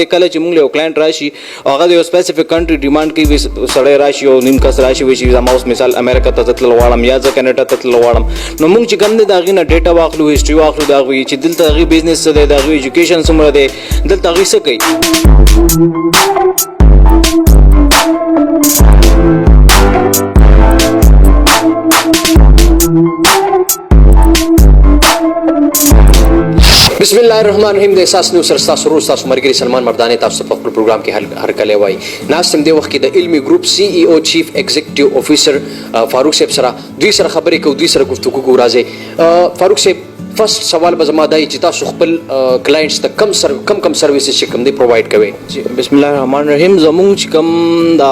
کله چې موږ یو کلاینټ راشي هغه د یو سپیسیفیک کنټری ډیمانډ کوي سړی راشي او نیم کس راشي وایي چې زما اوس مثال امریکا ته تلل غواړم یا زه کینیډا ته تلل غواړم نو موږ چې کوم دی د هغې نه ډیټا واخلو هسټري واخلو د هغوی چې دلته هغې بزنس څه دی د هغوی ایجوکیشن څومره دی دلته هغوی څه کوي. بسم الله الرحمن الرحیم د اساس نو سره تاسو روز تاسو مرګري سلمان مردانی تاسو په خپل پروګرام کې هر کله وای ناستم دی وخت کې د علمي ګروپ سی ای او چیف ایگزیکټیو افیسر فاروق صاحب سره دوی سره خبرې کوو دوی سره گفتگو کوو راځي فاروق صاحب فرست سوال به زما دی چې تاسو خپل کلاینټس ته کم سرویسز چې کوم دی پرووایډ کوي. بسم الله الرحمن الرحیم زموږ چې کوم د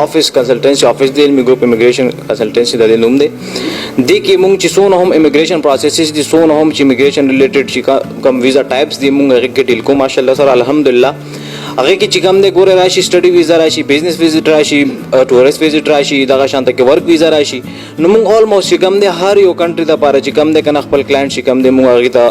افیس کنسلټنسي افیس د علمي ګروپ امیګریشن کنسلټنسي د نوم دی دې کې موږ چې څونه هم امیګریشن پروسیسز دي څونه هم چې امیګریشن ریلیټډ چې کوم ویزا ټایپس دي موږ هغه کې ډیل کوو ماشاءالله سره الحمدلله هغه کې چې کوم دی ګوره راشي سټډي ویزا راشي بزنس ویزټ راشي ټورست ویزټ راشي دغه شانته کې ورک ویزا راشي نو موږ آلموست چې کوم دی هر یو کنټری لپاره چې کوم دی کنه خپل کلاینټ چې کوم دی موږ هغې ته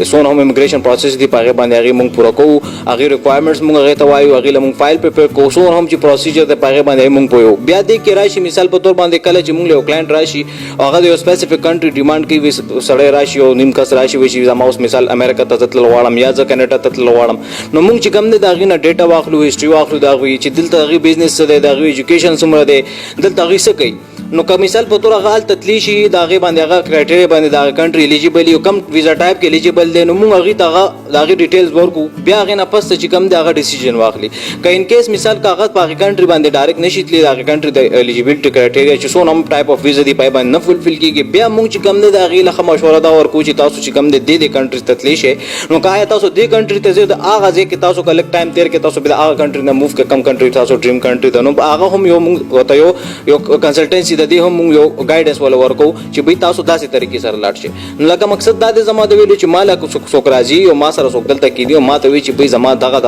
څونه هم امیګریشن پروسیس دي په هغې باندې هغې موږ پوره کوو هغې ریکوایرمنټس موږ هغې ته وایو هغې له موږ فایل پریپیر کوو څونه هم چې پروسیجر دی په هغې باندې موږ پوهیو بیا دې کې راشي مثال په طور باندې کله چې موږ یو کلاینټ راشي هغه د یو سپیسیفیک کنټری ډیمانډ کوي سړی راشي او نیم کس راشي وایي چې زما اوس مثال امریکا ته تلل غواړم یا زه کینیډا ته تلل غواړم نو موږ چې کوم دی د هغې نه ډیټا واخلو هسټري واخلو د هغوی چې دلته هغې بزنس څه دی د هغوی ایجوکیشن څومره دی دلته هغوی څه کوي نو که مثال په طور هغه هلته تللی شي د هغې باندې هغه کرایټیریا باندې د هغه کنټري الیجیبل یو کم ویزا ټایپ کې الیجیبل دی نو موږ هغې ته هغه د هغې ډیټیلز ورکړو بیا هغې نه پس چې کوم دی هغه ډیسیژن واخلي که ان کیس مثال که هغه په هغې کنټري باندې ډایرکټ نشي تللی د هغې کنټري د الیجیبلټي کرایټیریا چې څونه هم ټایپ اف ویزا دي په یې باندې نه فلفل کېږي بیا موږ چې کوم دی د هغې له ښه مشوره دا ورکوو چې تاسو چې کوم دی دې کنټري ته تللی شئ نو که آیا تاسو دې کنټري ته ځئ د هغه ځای کې تاسو که لږ ټایم تېر کړئ تاسو بیا د هغه کنټري نه موف کړئ کوم کنټري تاسو ډریم کنټري ده نو هغه هم یو موږ ورته یو کنسلټنسي د دې هم موږ یو ګایډنس ولا ورکو چې به تاسو داسې طریقې سره لاړ شئ نو لکه مقصد دا دی زما د ویلو چې ما له څوک راځي او ما سره څوک دلته کېدي او ما ته وایي چې بهی زما دغه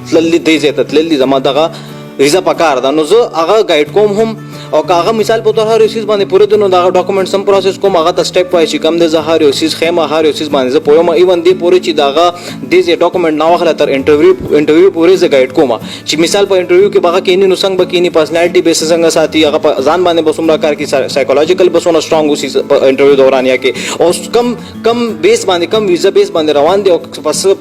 تللي دې ځای ته تللي زما دغه ویزا پکار ده نو زه هغه ګایډ کوم هم او که هغه مثال په طور هر یو څیز باندې پوره دی نو د هغه ډاکومنټس هم پروسس کوم هغه ته سټیپ وایز چې کوم دی زه هر یو څیز ښیم هر یو څیز باندې زه پوهیم ایون دې پورې چې د هغه دې ځای ډاکومنټ نه واخله تر انټرویو پورې زه ګایډ کوم چې مثال په انټرویو کې به هغه کینی نو څنګه به کینی پرسنالټي بیس څنګه ساتي هغه په ځان باندې به څومره کار کوي سایکولوژیکل به څومره سټرانګ اوسي په انټرویو دورانیا کې او کم بیس باندې کم ویزا بیس باندې روان دی او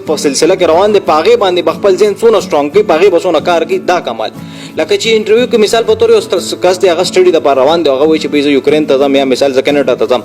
په سلسله کې روان دی په هغې باندې به خپل ذهن څومره سټرانګ کوي په هغې به څومره کار کوي دا کمال لکه چې انټرویو کې مثال په طور یو کس دی هغه سټډي دپاره روان دی هغه وایي چې زه یوکرین ته ځم یا مثال زه کینیډا ته ځم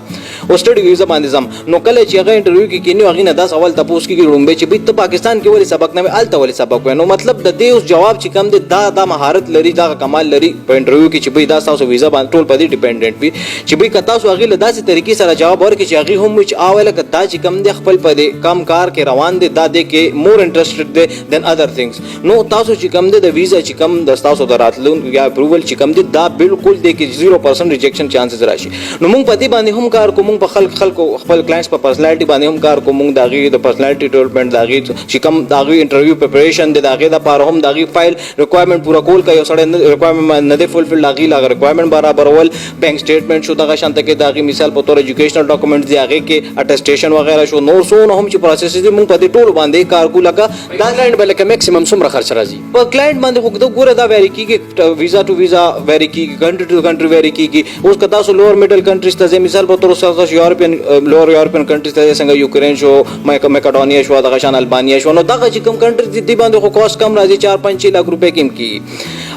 او سټډي ویزا باندې ځم نو کله چې هغه انټرویو کې کینی هغې نه دا سوال تپوس کېږي لومبی چې ته پاکستان کې ولې سبق نه وې هلته ولې سبق وې نو مطلب د دې اوس جواب چې کوم دی دا مهارت لري دا کمال لري په انټرویو کې چې دا ستاسو ویزا باندې ټول په دې ډیپینډنټ وي چې که تاسو هغې له داسې طریقې سره جواب ورکړئ چې هغې هم وایي چې لکه دا چې کوم دی خپل په دې کم کار کې روان دی دا دی کې مور انټرسټډ دی دین ادر ثینګس نو تاسو چې کوم دی د ویزا چې کوم د ستاسو د راتلون یا اپروول چې کوم دی دا بالکل دی کې 0% ریجیکشن چانسز راشي نو موږ په دې باندې هم کار کوو موږ په خلکو خپل کلاینټس په پرسنالټي باندې هم کار کوو موږ د هغې د پرسنالټي ډیولپمنټ د هغې چې کوم د هغې انټرویو پریپریشن دی د هغې دپاره هم د هغې فایل ریکوایرمنټ پوره کول که یو سړی ریکوایرمنټ نه دی فلفل هغې له هغه ریکوایرمنټ برابرول بینک سټیټمنټ شو دغه شانته کې د هغې مثال په طور ایجوکیشنل ډاکومنټ دی هغې کې اټسټیشن وغیره شو نور څونه هم چې پروسیس دي موږ په دې ټولو باندې کار کوو لکه دا کلاینټ به لکه میکسیمم څومره خرچ راځي په کلاینټ باندې خو ګوره دا ویری کېږي ویزا ټو ویزا ویری کېږي کنټري ټو کنټري ویری کېږي اوس که تاسو لوور میډل کنټریز ته ځئ مثال په طور تاسو لوور یورپین کنټریز ته ځئ څنګه یوکرین شو میکډونیا شو دغه شان البانیا شو نو دغه چې کوم کنټریز دي دې باندې خو کاسټ کم راځي 4-5 लाख रुपए کې هم کېږي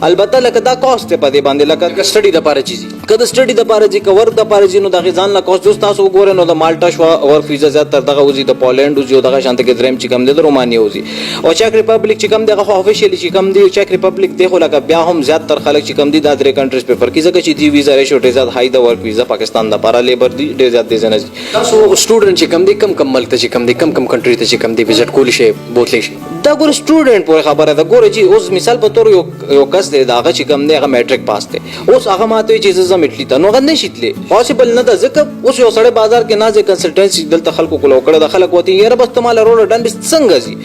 البته لکه دا کاسټ دی په دې باندې لکه سټډي دپاره چې ځي که د سټډي دپاره ځي که ورک دپاره ځي نو د هغې ځان له کاسټ اوس تاسو وګورئ نو د مالټا شوه ورک ویزا زیاتر دغه وځي د پولینډ وځي او دغه شانته کې درېیم چې کوم دی د رومانیا وځي او چک ریپبلیک چې کوم دی هغه خو افیشیلي چې کوم دی چک ریپبلیک دی خو لکه بیا هم زیاتر خلک چې کوم دي دا 3 کنټریز پریفر کوي ځکه چې دې ویزا ریشو ډېر زیات های د ورک ویزا پاکستان دپاره لیبر دی ډېر زیات دی ځنه تاسو سټوډنټ چې کوم دی کم ملک ته چې کوم دی کم کنټري ته چې کوم دی وزټ کولی شي بوتلی شي دا ګوره سټوډنټ پورې خبره ده ګوره چې اوس مثال په طور یو کس دی د هغه چې کوم دی هغه میټرک پاس دی اوس هغه ماته وایي چې زه ځم اټلي ته نو هغه نشي تللی پاسبل نه ده ځکه اوس یو سړی بازار کې نازې کنسلټنسي دلته خلکو کوله وکړه د خلک وتې یاره بس ته ماله روډه ډن بس څنګه ځي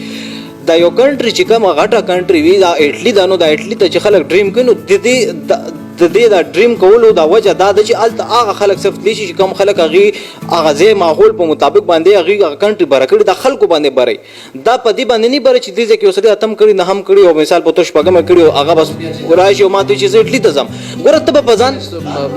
دا یو کنټري چې کومه غټه کنټري وي دا اټلي ده نو دا اټلي ته چې خلک ډریم کوي نو د د دې دا ډریم کولو دا وجه دا د چې الته هغه خلک صرف دي چې کوم خلک هغه ځای ماحول په مطابق باندې هغه کنټري برکړي د خلکو باندې بري دا په دې باندې نه بري چې دې ځکه اوسه اتم کړي نه هم کړي او مثال په توش پګم کړي هغه بس راشي او ماته چې اټلی ته ځم ګوره ته په ځان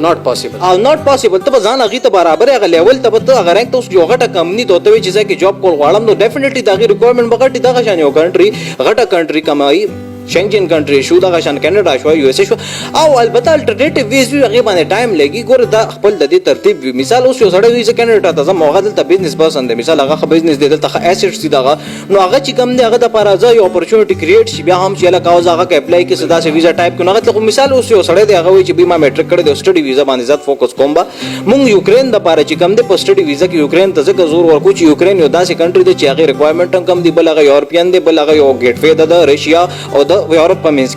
not possible او ناٹ پاسبل ته ځان هغه ته برابر هغه لیول ته ته هغه رنګ ته اوس یو غټه کمپنی ته وي چې ځکه جاب کول غواړم نو ډیفینیټلی دا غي ریکوایرمنټ بغټي دا شان یو کنټری غټه کنټری کمای شنګن کنټری شو دا شان کینیډا شو یو اس شو او البته الټرنیټیو ویز وی هغه باندې ټایم لګي ګور دا خپل د دې ترتیب مثال اوس یو سړی وی چې کینیډا ته زما هغه دلته بزنس پرسن دی مثال هغه بزنس دی دلته اسټس دي دا نو هغه چې کم دی هغه د پارازه یو اپورچونټی کریټ شي بیا هم چې لا کاوز هغه کې اپلای کې صدا سه ویزا ټایپ کو هغه مثال اوس یو سړی دی هغه وی چې بیما میټریک کړی د سټډي ویزا باندې ځات فوکس کوم با مونږ یوکرين د پاره چې کم دی په سټډي ویزا کې یوکرين ته ځکه زور ورکو چې یوکرين یو داسې کنټری دی چې هغه ریکوایرمنټ هم کم دی بل هغه یورپین دی بل هغه یو ګیټ وے د رشیا او د یورپ په منځ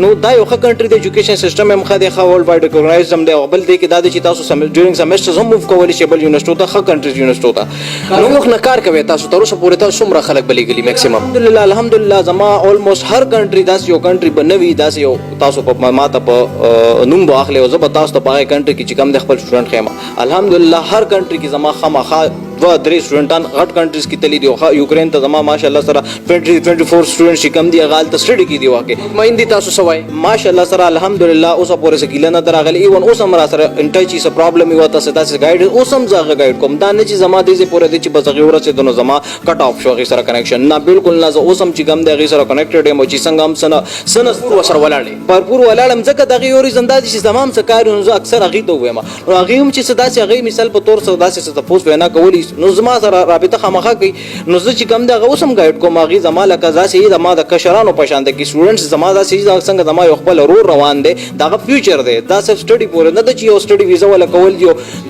نو دا یو ښه کنټری د ایجوکیشن سیستم هم ښه دی ښه ورلډ وایډ ریکګنایز هم دی او بل دی کې دا چې تاسو ډیورینګ سیمسټرز هم موو کولی شئ بل یونیورسټو ته ښه کنټریز یونیورسټو ته نو وخت نه کار کوي تاسو تر اوسه پورې تاسو څومره خلک بلېږلي میکسیمم الحمدلله زما اولموست هر کنټری داسې یو کنټری به نه وي داسې یو تاسو په ماته په نوم به اخلئ او زه به تاسو ته په هغې کنټري کې چې کوم دی خپل سټوډنټ ښیم الحمدلله هر کنټري کې زما خامخا دوه درې سټوډنټان غټ کنټریز کې تللي دي یوکرین ته زما ماشاءالله سره 24 سټوډنټ چې کم دي هغه هلته سټډي کې دي واقع مطمئن دي تاسو څه وایئ ماشاءالله سره الحمدلله اوسه پورې څه ګیله نه ده راغلې ایون اوس هم را سره انټچ چې څه پرابلم وي ورته داسې ګایډ اوس هم زه هغه ګایډ کوم دا نه چې زما دې ځای پورې دی چې بس هغې ورسېدو نو زما کټ آف شو هغې سره کنیکشن نه بالکل نه زه اوس هم چې کوم دی هغې سره کنیکټډ یم او چې څنګه هم څه نه ورسره ولاړ یې بھرپور ولاړم ځکه د هغې یو ریزن دا دی چې زما هم څه کار نو زه اکثر هغې ته ووایم نو هغې هم چې څه داسې هغې مثال په طور څه داسې څه تپوس وینا کولی نو زما سره رابطه خامخا کوي نو زه چې کوم دی هغه اوس هم ګایډ کوم هغې زما لکه داسې زما د کشرانو په شان د کې سټوډنټس زما داسې څنګه زما یو خپل ورور روان دی دا هغه فیوچر دی دا صرف سټډي پورې نه ده چې یو سټډي ویزا ولا کول دی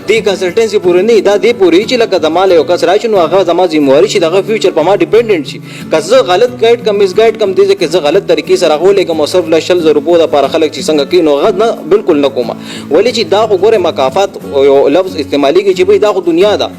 دې کنسلټنسي پورې نه دا دې پورې چې لکه زما له یو کس راشي نو هغه زما ذمہواري چې دغه فیوچر په ما ډیپندنت شي که زه غلط ګایډ کم مس ګایډ کم دی چې زه غلط طریقې سره غولې کوم صرف ل 100 روپو د لپاره خلک چې څنګه کوي نو هغه نه بالکل نه کومه ولې چې دا خو ګوره مکافات یو لفظ استعمالي کې چې دا خو دنیا ده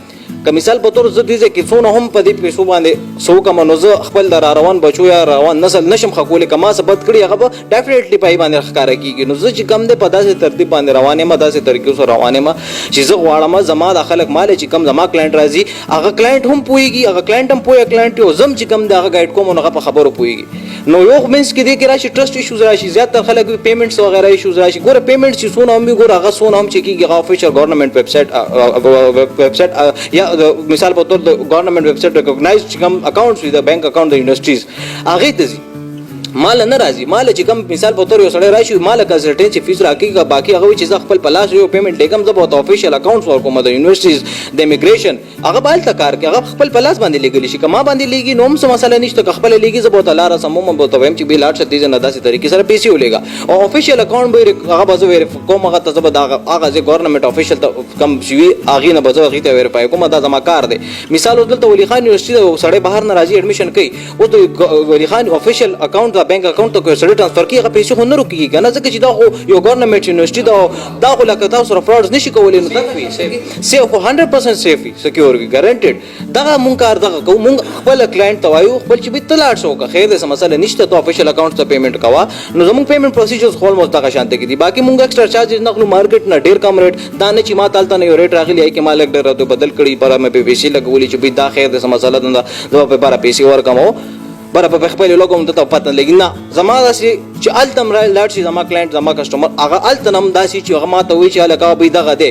که مثال په تور زه دې کې څونه هم په دې پیسو باندې سو کوم نو زه خپل د روان بچو یا روان نسل نشم خکولې کما څه بد کړی هغه به ډیفینیټلی پای باندې ښکارا کیږي نو زه چې کم دې په داسې ترتیب باندې روان یم داسې طریقې سره روان یم چې زه غواړم زما د خلک مال چې کم زما کلاینټ راځي هغه کلاینټ هم پويږي هغه کلاینټ هم پوي کلاینټ یو زم چې کم دغه ګایډ کوم نو هغه په خبرو پويږي نو یو مینس کې دې کې راشي ټرست ایشوز راشي زیات خلک پیمنټس وغیرہ ایشوز راشي ګوره پیمنټ چې سونه هم ګوره هغه سونه هم چې کیږي هغه افیشل ګورنمنت ویب سټ یا مثال په د ګورنمنت ویب سټ ریکګنایزډ کوم اکاونټس وي د بانک اکاونټ د یونیورسيټیز هغه ته ځي مال نه راځي مال چې کوم مثال په تور یو سړی راشي مال کنسلټنسي فیس راکېږي باقي هغه چې زه خپل پلاس یو پیمنټ لیکم زه به افیشل اکاونټس ورکوم د یونیورسيټیز د امیګریشن هغه بل تا کار کوي هغه خپل پلاس باندې لګلی شي کما باندې لګي نو هم څه مسله نشته خپل لګي زه به تعالی را سموم به ته ويم چې به لاټ شته نه داسې طریقې سره پیسې ولېګا او افیشل اکاونټ به هغه به ویریفای کوم هغه ته به هغه چې ګورنمنت افیشل کم شي هغه نه به هغه ته ویریفای کوم دا زما کار دی مثال دلته ولی خان یونیورسيټي سړی بهر نه راځي اډمیشن کوي او د ولی خان افیشل اکاونټ د بانک اکاونټ ته سره ټرانسفر کیږي هغه پیسې خو نه روکیږي کنه ځکه چې دا خو یو ګورنمنت یونیورسيټي دا خو لکه تاسو سره فراډز نشي کولای نو تکوي سیف 100% سیف سکیور ګارانټیډ دا مونږ کار دغه کوو مونږ خپل کلاینټ ته وایو خپل چې به تلاټ شو که خیر د مسله نشته ته افیشل اکاونټ ته پیمنٹ کوا نو زموږ پیمنٹ پروسیجرز خو مو دغه شانته کې دي باقي مونږ ایکسترا چارجز نخلو مارکیټ نه ډیر کم ریټ دا نه چې ما تالته نه یو ریټ راغلی ای کې مالک ډیر ته بدل کړي پر مې به ویسي لګولې چې به دا خیر د مسله ده زه په بار پیسې ورکمو بر په خپل لوګو ته پته لګی نه زما داسې چې التم لاټ شي زما کلاینټ زما کسٹمر هغه التنم داسې چې هغه ما ته وی چې الکا به دغه دی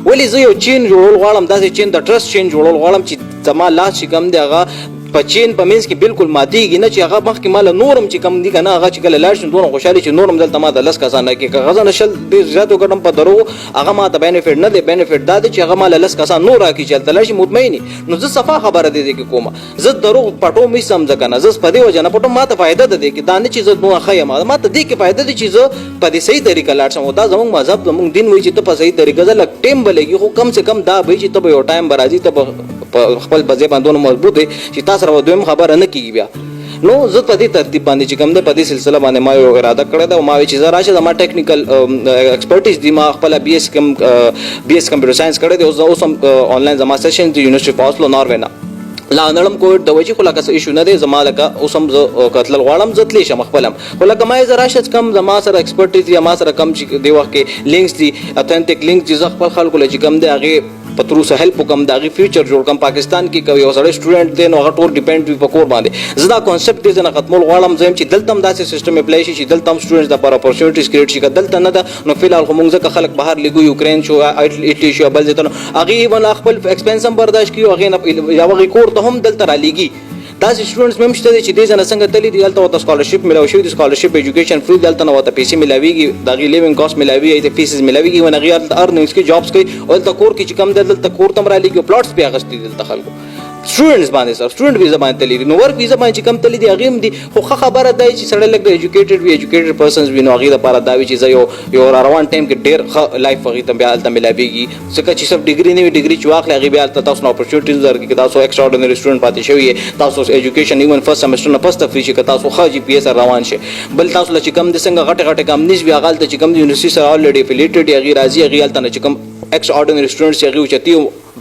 ولی زه یو چین جوړول غواړم داسې چین د ټرست چین جوړول غواړم چې زما لاس چې کم دی هغه په چین په منځ کې بالکل ماتېږي نه چې هغه مخکې مال نورم چې کم دي کنه هغه چې کله لاړ شم دونه خوشحالي چې نورم دلته ما د لس کسان کې کاغذ نه شل ډېر زیات وګټم په درو هغه ما ته بینیفټ نه دی بینیفټ دا دی چې هغه مال لس کسان نور راکړي چې دلته شي مطمئنی نو زه صفه خبره دي کې کومه زه درو پټو می سم ځکنه زه په دې وجه نه پټو ما ته فائدہ ده کې دا نه چې زه نو خیم ما ته دې کې فائدہ دي چې زه په دې صحیح طریقه لاړ شم دا زموږ مذهب زموږ دین وایي چې ته په صحیح طریقه زه لک ټیم بلګي خو کم سے کم دا وایي چې ته یو ټایم برازي ته خپل بځې باندې مضبوط دي چې تاسو سره دویم خبره نه کیږي بیا نو زه په دې ترتیب باندې چې کوم ده په دې سلسله باندې ما یو اراده کړې ده ما چې زه راشه ما ټیکنیکل ایکسپرټیز دی ما خپل بي اس کمپیوټر ساينس کړې ده اوس هم آنلاین زما سیشن دی یونیورسيټي اف اوسلو ناروے نه لا نړم کووډ د وجې خو لکه څه ایشو نه دی زما لکه اوس هم زه کتلل غواړم زه تلی شم خپل هم خو لکه ما یې زه راشد کم زما سره ایکسپرټیز دي ما سره کم چې دې وخت کې لینکس دي اتھنټیک لینک چې زه خپل خلکو له چې کم دی هغې په ترو سه هیلپ وکړم د هغې فیوچر جوړ کړم پاکستان کې کوي یو سړی سټوډنټ دی نو هغه ټول ډیپینډ وي په کور باندې زه دا کانسیپټ دې زه نه ختمول غواړم زه یم چې دلته هم داسې سیسټم اپلای شي چې دلته هم سټوډنټس دپاره اپورچونټیز کریټ شي که دلته نه ده نو فی الحال خو موږ ځکه خلک بهر لګو یوکرین شو اټلی شو بل ځای ته نو هغې ایون خپل ایکسپینس هم برداشت کړي هغې نه یا هغې کور ته هم دلته رالیږي داسې سټوډنټس مې هم شته دي چې دې ځای نه څنګه تللي دي دلته ورته سکالرشپ میلاو شوي دي سکالرشپ ایجوکیشن فری دلته نه ورته پیسې میلاویږي د هغې لیوینګ کاسټ میلاویږي د فیسز میلاویږي ایون هغې هلته ارننګس کې جابس کوي او دلته کور کې چې کم دی دلته کور ته هم رالیږي پلاټس پې اخیستي دي دلته خلکو سټوډنټس باندې سر سټوډنټ ویزا باندې تللی دي نو ورک ویزا باندې چې کم تللی دي هغې هم دي خو ښه خبره دا چې سړی لږ ایجوکیټډ وي ایجوکیټډ پرسنز وي نو هغې دپاره دا وي چې زه یو را روان ټایم کې ډېر ښه لایف هغې ته بیا هلته میلاویږي ځکه چې صرف ډګري نه وي ډګري چې واخلې هغې بیا هلته تاسو نه اپورچونټیز درکړي که تاسو ایکسټرا اورډینري سټوډنټ پاتې شوي یې تاسو ایجوکیشن ایون فرست سمسټر نه پسته فري شي که تاسو ښه جي پي اے سره روان شئ بل تاسو له چې کم د څنګه غټې غټې کمپنیز وي هغه هلته چې کم د یونیورسټي سره الریډي افیلیټډ یې هغې راځي هغې هلته نه چې کم ایکسټرا اورډینري سټوډنټس چې هغې اوچتي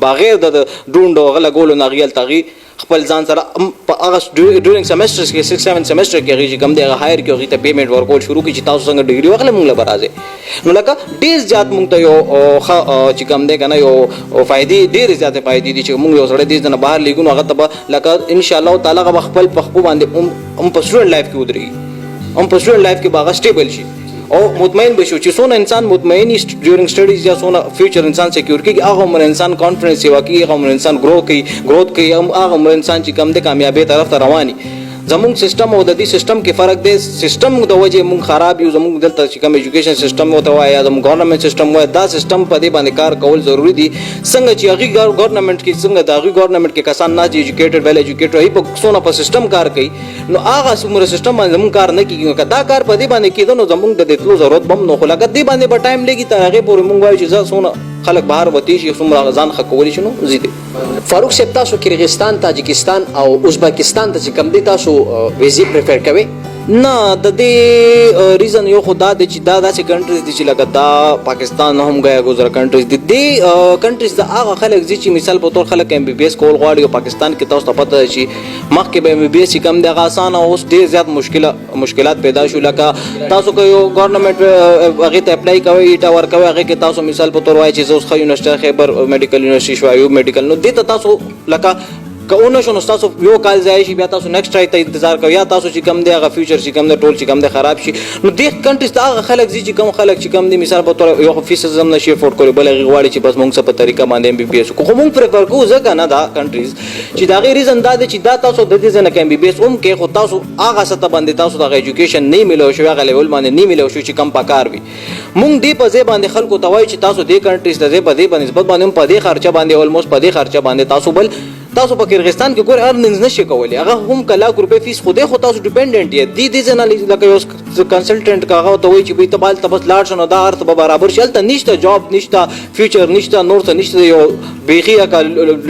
بغیر د ډونډ او هغه لګولو نه هغې هلته هغې خپل ځان سره په هغه ډیورنګ سیمسټرز کې 6-7 سیمسټر کې هغې چې کم دی هغه هایر کړي هغې ته پیمنټ ورکول شروع کړي چې تاسو څنګه ډګري واخلئ موږ له به راځئ نو لکه ډېر زیات موږ ته یو ښه چې کم دی که نه یو فایدې ډېرې زیاتې فایدې دي چې موږ یو سړی دې ځای نه بهر لېږو نو هغه ته به لکه انشاءالله تعالی هغه به خپل په خپو باندې هم په سټوډنټ لایف کې ودرېږي هم په سټوډنټ لایف کې به هغه سټیبل شي او مطمئن بشو چې څونه انسان مطمئن ډیورنګ سټډیز یا څونه فیوچر انسان سکیور کیږي هغه عمر انسان کانفیډنس سیوا کوي هغه عمر انسان گروث کوي هغه عمر انسان چې کم دی کامیابی طرف ته رواني زموږ سیستم او د دې سیستم کې فرق دی سیستم د وجې موږ خراب یو زموږ دلته چې کوم ایجوکیشن سیستم ورته وایي یا زموږ ګورنمنټ سیستم وایي دا سیستم په دې باندې کار کول ضروری دي څنګه چې هغې ګورنمنټ کې څنګه د هغې ګورنمنټ کې کسان نه چې ایجوکیټډ ویل ایجوکیټډ هغوی په څونه په سیستم کار کوي نو هغه څومره سیستم باندې زموږ کار نه کېږي که دا کار په دې باندې کېده نو زموږ د دې تلو ضرورت به هم نه خو لکه دې باندې به ټایم لګي تر هغې پورې موږ وایو چې زه څونه خلک بهر وتی شي څومره ځان ښه کولی شي نو ځي دی فاروق صاحب تاسو کرغستان تاجکستان او ازبکستان ته چې کوم دی تاسو ویزې پریفر کوئ نه د دې ریزن یو خو دا دی چې دا داسې کنټریز دي چې لکه دا پاکستان هم گیا گزره کنټریز دي دې کنټریز د هغه خلک دي چې مثال په تور خلک ایم بی بی ایس کول غواړي او پاکستان کې تاسو ته پته ده چې مخکې به ایم بی بی ایس چې کم دی هغه اسانه اوس ډېر زیات مشکلات پیدا شو لکه تاسو که یو ګورنمنټ هغې ته اپلای کوئ ایټه ورکوئ هغې کې تاسو مثال په تور وایي چې زه اوس ښه یونیورسټي خیبر میډیکل یونیورسټي شو ایوب میډیکل نو دې ته تاسو لکه که اونه شو نو ستاسو یو کال ځای شي بیا تاسو نیکسټ ټرای ته انتظار کوئ یا تاسو چې کم دی هغه فیوچر چې کم دی ټول چې کم دی خراب شي نو دې کنټریز ته هغه خلک ځي چې کوم خلک چې کم دی مثال په تور یو خو فیسز هم نشي افورډ کولی بل هغې غواړي چې بس موږ څه په طریقه باندې ایم بی بي ایس وکړو خو موږ پرېفر کوو ځکه نه دا کنټریز چې د هغې ریزن دا دی چې دا تاسو د دې ځای نه که ایم بی بي ایس هم کوې خو تاسو هغه سطح باندې تاسو د هغه ایجوکیشن نه میلاو شوي هغه لیول باندې نه میلاو شوي چې کم پکار وي موږ دې په ځای باندې خلکو ته وایو چې تاسو دې کنټریز ته ځئ په دې په نسبت باندې هم په دې خرچه باندې الموست په دې خرچه باندې تاسو په کرغستان کې ګور ارننګز نشي کولی هغه هم که لاک روپۍ فیس خو دی خو تاسو ډیپینډنټ یې دې ځای نه لکه یو کنسلټنټ که هغه ته وایي چې بهي ته به هلته بس لاړ شه نو دا هر څه به برابر شي هلته نشته جاب نشته فیوچر نشته نور څه نشته یو بیخي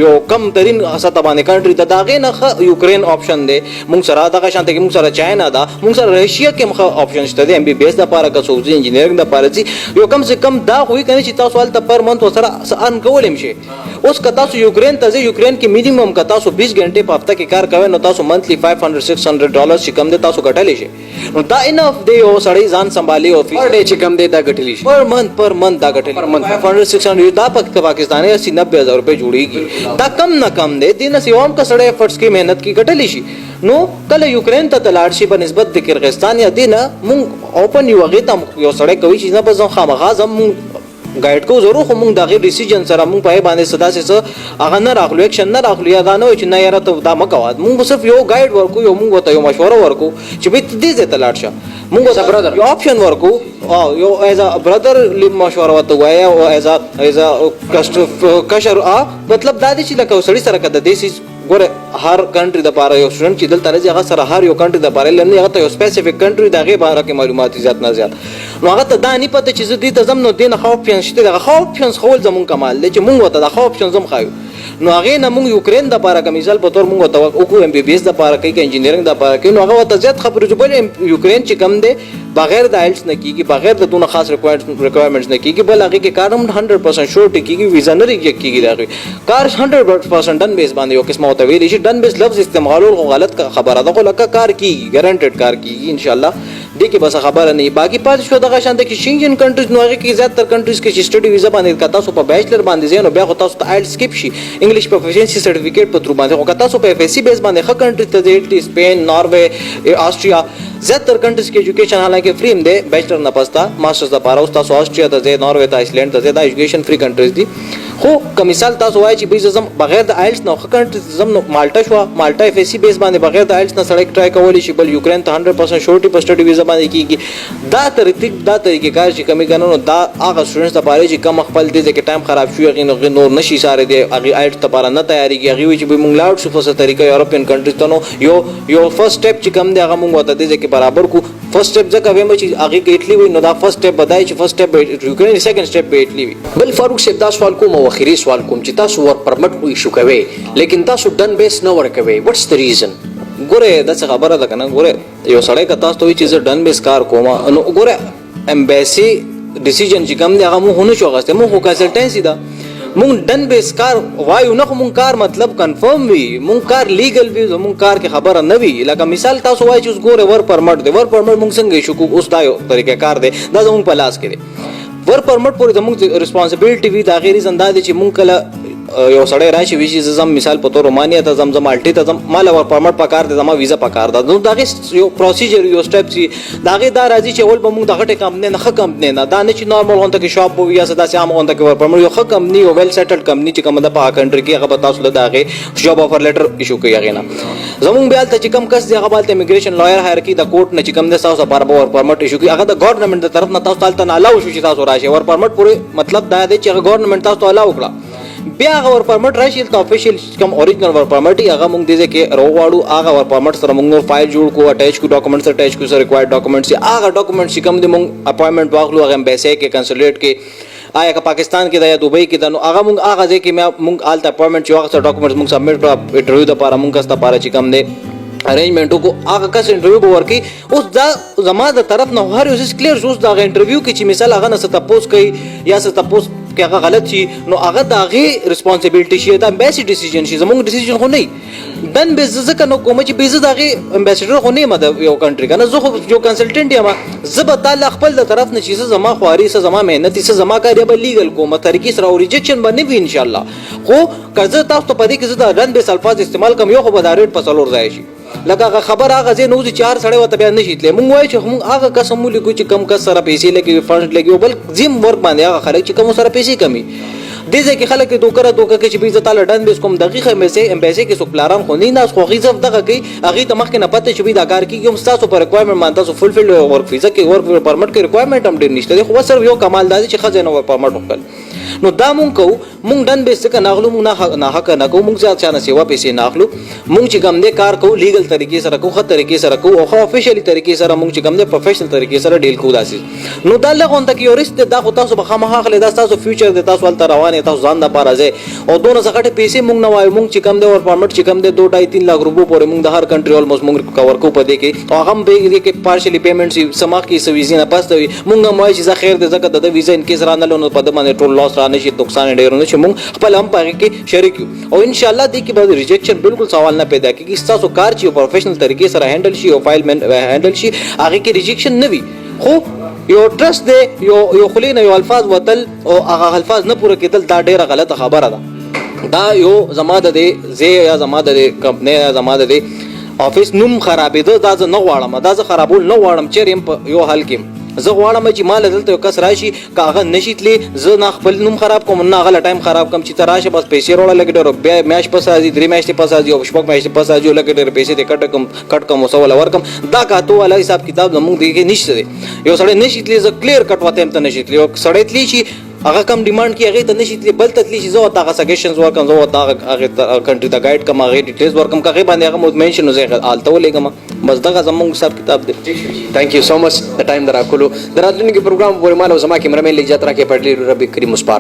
یو کم ترین سطح باندې کنټري ده د هغې نه ښه یوکرین آپشن دی موږ سره دغه شانته کې موږ سره چاینا ده موږ سره رشیا کې هم ښه آپشن شته دی ایم بی بي ایس دپاره که څوک ځي انجینرینګ دپاره ځي یو کم سے کم دا خو وي که نه چې تاسو هلته پر منت ورسره څه ارن کولی هم شئ اوس که تاسو یوکرین ته ځئ یوکرین کې مینیمم که تاسو 20 غنټې په هفته کې کار کوئ نو تاسو منتلی $500-600 چې کم دی تاسو ګټلی شئ نو دا انف دی یو سړی ځان سنبھالي او پر ډے چې کوم دی دا ګټلی شي پر منت دا ګټلی $500-600 دا پاکستاني 80,000-90,000 روپۍ جوړېږي دا کم نه کم دی دې نه سوا هم که سړی ایفرټس کې محنت کې ګټلی شي نو کله یوکرین ته لاړ شي په نسبت د کرغستان یا دې نه موږ اوپن یو هغې ته یو سړی کوي چې نه به زه خامخا ځم موږ ګایډ کوو ضرور خو موږ د هغې ډیسیژن سره موږ په هغې باندې څه داسې څه هغه نه راخلو ایکشن نه راخلو یا دا نه وایو چې نه یاره ته دا مه کوه موږ به صرف یو ګایډ ورکو یو موږ ورته یو مشوره ورکو چې بهی ته دې ځای ته لاړ شه موږ ورته یو آپشن ورکو یو ایز ا برادر مشوره ورته ووایه او ایز ا کشر مطلب دا دی چې لکه یو سړي سره که د دې سیز ګوره هر کنټري دپاره یو سټوډنټ چې دلته راځي هغه سره هر یو کنټري دپاره علم نه هغه ته یو سپیسیفیک کنټري د هغې باره کې معلومات زیات نه زیات نو هغه ته دا نه پته چې زه دې ته ځم نو دې نه ښه آپشن شته دغه ښه آپشنز ښول زمونږ کمال دی چې مونږ ورته دا ښه آپشنز هم ښایو نو هغې نه مونږ یوکرین دپاره که مثال په طور مونږ ورته وکړو ایم بی بي ایس دپاره کوي که انجینرینګ دپاره کوي نو هغه ورته زیات خبرې چې بل یوکرین چې کم دی بغیر د آیلټس نه کیږي بغیر د دونه خاص ریکوایرمنټس نه کیږي بل هغه کې کارم 100% شورټ کیږي ویزا نه ریجیکټ کیږي دا کار 100% ډن بیس باندې یو قسمه ته ویل شي ډن بیس لفظ استعمالول غلط خبره ده خو لکه کار کیږي ګارانټیډ کار کیږي ان شاء الله دې کې بس خبره نه باقي پاتې شو دغه شان د کې شینجن کنټریز نو هغه کې زیات تر کنټریز کې چې سټډي ویزا باندې کتا سو په بیچلر باندې ځینو بیا خو تاسو ته آیل سکیپ شي انګلیش پروفیشنسي سرټیفیکیټ په تر باندې خو کتا سو په اف اس سی بیس باندې ښه کنټری ته ځي سپین ناروے آسټریا زیات تر کنټریز کې ایجوکیشن حالانکه فري هم دی بیچلر نه پستا ماسټرز لپاره اوس تاسو آسټریا ته ځي ناروے ته آیسلند ته ځي دا ایجوکیشن فري کنټریز دي خو که مثال تاسو وایي چې به زم بغیر د آیلټس نه ښه کنټریز زم مالټا شو مالټا اف اس سی بیس باندې بغیر د آیلټس نه سړی ټرای کولی شي بل یوکرین ته 100% شورټي په سټډي ویزا باندې کیږي دا طریقې کار چې کمی کنه دا هغه سټوډنټس لپاره چې کم خپل دي چې ټایم خراب شي هغه نور نشي ساره دي هغه آیلټس لپاره نه تیاریږي هغه وی چې به مونږ لاړ شو په څه طریقه یورپین کنټریز ته نو یو فرست سټپ چې کم دی هغه مونږ وته دي چې برابر کو فرست سټپ ځکه وایم چې هغه کې اټلی وي نو دا فرست سټپ بدای چې فرست سټپ یوکرین سیکنډ سټپ به اټلی وي بل فاروق صاحب دا سوال کوم او اخیری سوال کوم چې تاسو ور پرمټ وې شو کوي لیکن تاسو ډن بیس نه ور کوي واتس د ریزن ګوره دا څه خبره ده کنه ګوره یو سړی که تاسو ته وایي چې زه ډن بیس کار کوم نو ګوره امبیسي ډیسیژن چې کوم دی هغه مونږ نه شو غوښتلی مونږ خو کنسلټنسي ده مونږ ډن بیس کار وایو نه خو مونږ کار مطلب کنفرم وي مونږ کار لیګل وي زمونږ کار کې خبره نه وي لکه مثال تاسو وایي چې اوس ګوره ور پرمټ دی ور پرمټ مونږ څنګه ایشو کوو اوس دا یو طریقه کار دی دا زمونږ په لاس کې دی ور پرمټ پورې زمونږ ریسپانسبیلټي وي د هغې ریزن دا دی چې مونږ کله یو سړی راشي وي چې زم مثال په تور رومانیا ته زم مالټي ته زم مال ور پرمټ پکار دی زما ویزا پکار ده نو دغه یو پروسیجر یو سټپ چې دغه دا راځي چې اول به موږ دغه کمپنی نه ښه کمپنی نه دا نه چې نارمل غونډه کې شاپ وي یا سدا سم غونډه کې ور پرمټ یو ښه کمپنی یو ویل سیټلډ کمپنی چې کومه د په کنټری کې هغه به تاسو له دغه جاب افر لیټر ایشو کوي هغه نه زمونږ بیا ته چې کم کس دی هغه بالته امیګریشن لایر هایر کی د کوټ نه چې کم د تاسو لپاره ور پرمټ ایشو کوي هغه د ګورنمنت د طرف نه تاسو ته نه الاو شو چې تاسو راشي ور پرمټ پورې مطلب دا دی چې هغه ګورنمنت تاسو ته الاو کړه بیا هغه ور پرمټ راشي ته افیشل کوم اوریجنل ور پرمټ هغه مونږ دې کې روغواړو هغه ور پرمټ سره مونږ فایل جوړ کو اٹیچ کو ډاکومېنټس اٹیچ کو سره ریکوایرډ ډاکومېنټس هغه ډاکومېنټس چې کوم دې مونږ اپاینټمنټ واخلو هغه امبیسی کې کنسولیټ کې آیا که پاکستان کې دا یا دوبۍ کې دا نو هغه مونږ هغه ځای کې مونږ آلته اپاینټمنټ چې هغه سره ډاکومېنټس مونږ سبمټ کړو انټرویو د لپاره مونږ کس لپاره چې کوم دې ارینجمنټو کو هغه کس انټرویو به ورکي اوس دا زما د طرف نه هر یو څه کلیر اوس دا انټرویو کې چې مثال هغه نه څه تپوس کوي یا څه تپوس کې هغه غلط شي نو هغه د هغې ریسپانسبیلټي شي دا امبیسي ډیسیژن شي زموږ ډیسیژن خو نه ډن بیس ځکه نو کوم چې بیزه د هغې امبیسډر خو نه یم د یو کنټري که نه زه خو یو کنسلټنټ یم زه به تا له خپل د طرف نه چې څه زما خواري څه زما محنت څه زما کار یا به لیګل کوم طریقې سره او ریجکشن به نه وي انشاءالله خو که زه تاسو ته په دې کې زه د ډن بیس الفاظ استعمال کوم یو خو به دا ریټ په څلور ځای شي لکه هغه خبر هغه ځای نه وځي چې هر سړی ورته بیا نه شي تللی مونږ وایو چې موږ هغه کس هم ولیکو چې کم کس سره پیسې لګوي فنډ لګوي بل ځیم ورک باندې هغه خلک چې کوم سره پیسې کمي دې ځای کې خلک دوکه کوي چې به زه تاله ډن بیس کوم دقیقه امبیسي کې څوک پلاران خو نه ناس خو هغې دغه کوي هغې ته مخکې نه پته چې دا کار کېږي هم ستاسو په ریکوایرمنټ باندې تاسو فلفل ورک ویزا کې ورک پرمټ کې ریکوایرمنټ هم ډېر نشته دی خو بس صرف یو کمال دا دی چې ښځې نه ورک پرمټ وکړل نو دا مونږ کوو مونږ ډن بیس څخه نه اخلو مونږ نه حقه نه کوو مونږ زیات چا نه سیوا پیسې نه اخلو مونږ چې کوم دی کار کوو لیګل طریقې سره کوو ښه طریقې سره کوو او ښه افیشلي طریقې سره مونږ چې کوم دی پروفیشنل طریقې سره ډیل کوو داسې نو دا لږ غونډه کې یو ریسک دی دا خو تاسو به خامخا اخلئ دا ستاسو فیوچر دی تاسو هلته روان یې تاسو ځان دپاره ځئ او دونه څه غټې پیسې مونږ نه وایو مونږ چې کوم دی ور پرمټ چې کوم دی 2-3 لاکھ روپو پورې مونږ د هر کنټري آلموسټ مونږ کور کوو په دې کې او هغه هم به دې کې پارشلي پیمنټس وي څه مخکې څه ویزې نه پسته وي مونږ هم وایو چې زه خیر دی ځکه د ده ویزا انکیس رانهلو نو په ده باندې ټول لاس رانه شي نقصان یې ډېر نه شي مونږ خپل هم په هغې کې شریک یو او انشاءالله دې کې به ریجکشن بالکل سوال نه پیدا کېږي ستاسو کار چې یو پروفیشنل طریقې سره هینډل شي او فایل هینډل شي هغې کې ریجکشن نه وي خو یو ټرسټ دی یو خولې نه یو الفاظ وتل او هغه الفاظ نه پوره کېدل دا ډېره غلطه خبره ده دا یو زما د دې ځای یا زما د دې کمپنۍ یا زما د دې افیس نوم خرابېده دا زه نه غواړم دا زه خرابول نه غواړم چېرې یم په یو حال کې زه غواړم چې ما له دلته یو کس راشي که هغه نشي تللی زه نه خپل نوم خراب کوم نه هغه له ټایم خراب کوم چې ته راشه بس پیسې راوړه لږ ډېر بیا میاشت پس راځي 3 میاشتې پس راځي او 6 میاشتې پس راځي او لږ ډېر پیسې دې کټ کوم څه وله ورکړم دا کاتو والا حساب کتاب زموږ دې کې نشته دی یو سړی نشي تللی زه کلیر کټ وته هم ته نشي تللی یو سړی تللی شي هغه کم ډیمانډ کوي هغې ته نشي تللی بل ته تللی شي زه ورته هغه سجیشنز ورکړم زه ورته هغې کنټري ته ګایډ کړم هغې ډیټیلز ورکړم که هغې باندې هغه مطمئن شي نو زه یې هلته ولېږم بس دغه زموږ حساب کتاب دی تھینک یو سو مچ د ټایم د راکولو د راتلونکي پروګرام پورې مال او زما کیمرمین له اجازه راکړئ په ډېر رب کریم مسپار